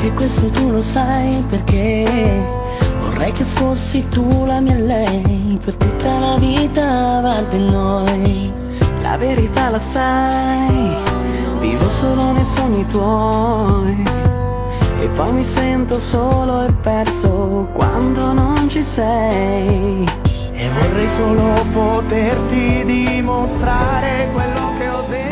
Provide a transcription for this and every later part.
E questo tu lo sai perché vorrei che fossi tu la mia lei per tutta la vita avanti a noi. La verità la sai, vivo solo nei sogni tuoi e poi mi sento solo e perso quando non ci sei. E vorrei solo poterti dimostrare quello che ho dentro.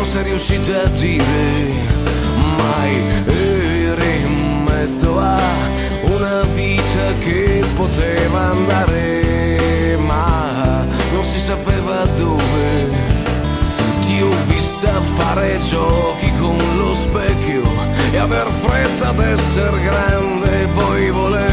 Sei riuscita a dire mai. Eri in mezzo a una vita che poteva andare, ma non si sapeva dove. Ti ho vista fare giochi con lo specchio e aver fretta d'esser grande, poi voler